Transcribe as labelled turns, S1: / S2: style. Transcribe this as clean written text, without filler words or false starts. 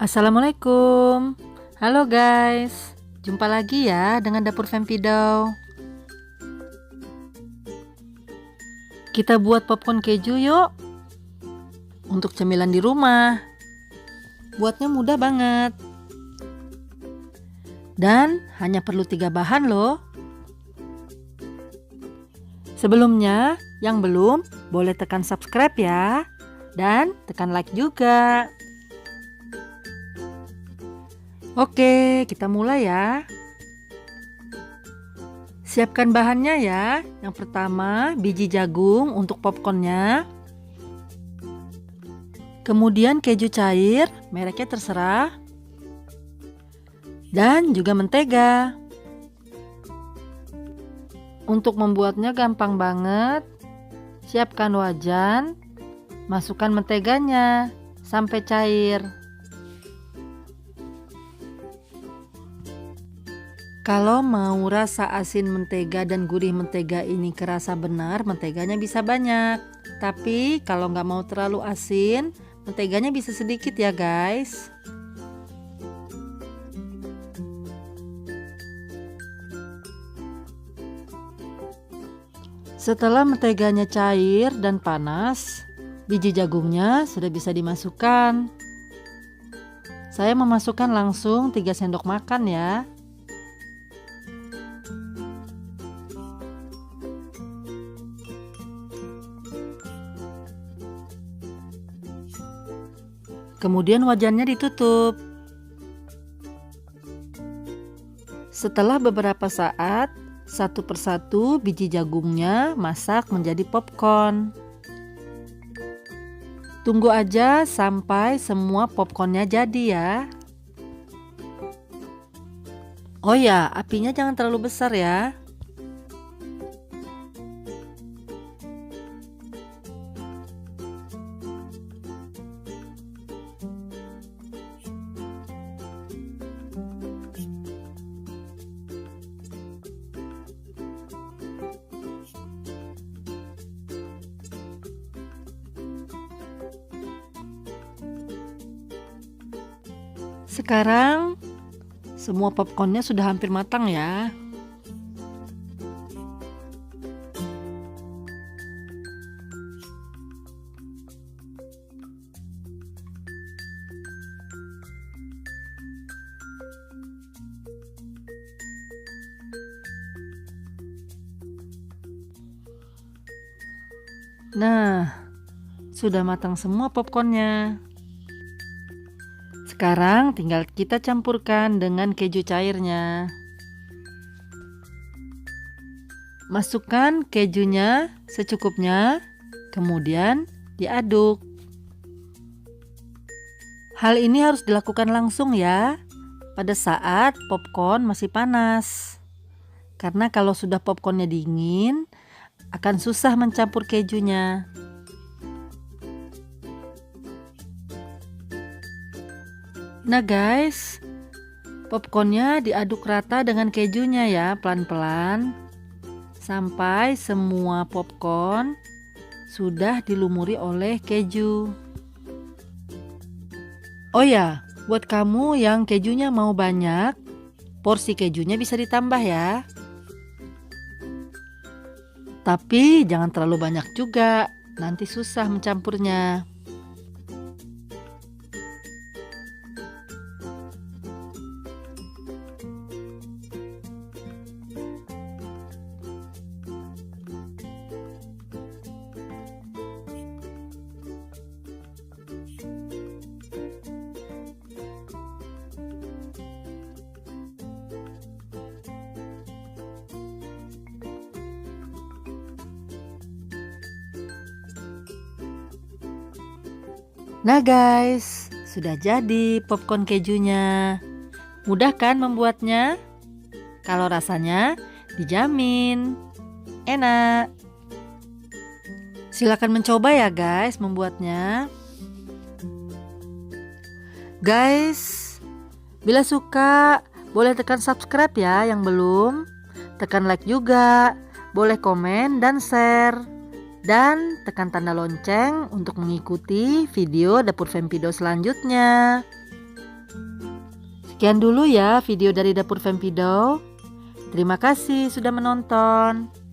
S1: Assalamualaikum. Halo guys. Jumpa lagi ya dengan Dapur Fempidow. Kita buat popcorn keju yuk. Untuk cemilan di rumah. Buatnya mudah banget. Dan hanya perlu 3 bahan loh. Sebelumnya, yang belum boleh tekan subscribe ya. Dan tekan like juga. Oke, kita mulai ya. Siapkan bahannya ya. Yang pertama, biji jagung untuk popcornnya. Kemudian keju cair, mereknya terserah. Dan juga mentega. Untuk membuatnya gampang banget. Siapkan wajan, masukkan menteganya sampai cair. Kalau mau rasa asin mentega dan gurih mentega ini kerasa benar, menteganya bisa banyak. Tapi kalau nggak mau terlalu asin, menteganya bisa sedikit ya guys. Setelah menteganya cair dan panas, biji jagungnya sudah bisa dimasukkan. Saya memasukkan langsung 3 sendok makan ya. Kemudian wajannya ditutup. Setelah beberapa saat, satu persatu biji jagungnya masak menjadi popcorn. Tunggu aja sampai semua popcornnya jadi ya. Oh ya, apinya jangan terlalu besar ya. Sekarang semua popcornnya sudah hampir matang ya. Nah, sudah matang semua popcornnya. Sekarang tinggal kita campurkan dengan keju cairnya. Masukkan kejunya secukupnya, kemudian diaduk. Hal ini harus dilakukan langsung ya, pada saat popcorn masih panas. Karena kalau sudah popcornnya dingin, akan susah mencampur kejunya. Nah guys, popcornnya diaduk rata dengan kejunya ya, pelan-pelan. Sampai semua popcorn sudah dilumuri oleh keju. Oh ya, buat kamu yang kejunya mau banyak, porsi kejunya bisa ditambah ya. Tapi jangan terlalu banyak juga, nanti susah mencampurnya. Nah guys, sudah jadi popcorn kejunya. Mudah kan membuatnya? Kalau rasanya dijamin enak. Silakan mencoba ya guys membuatnya. Guys, bila suka boleh tekan subscribe ya yang belum. Tekan like juga. boleh komen dan share. Dan tekan tanda lonceng untuk mengikuti video Dapur Fempido selanjutnya. Sekian dulu ya video dari Dapur Fempido. Terima kasih sudah menonton.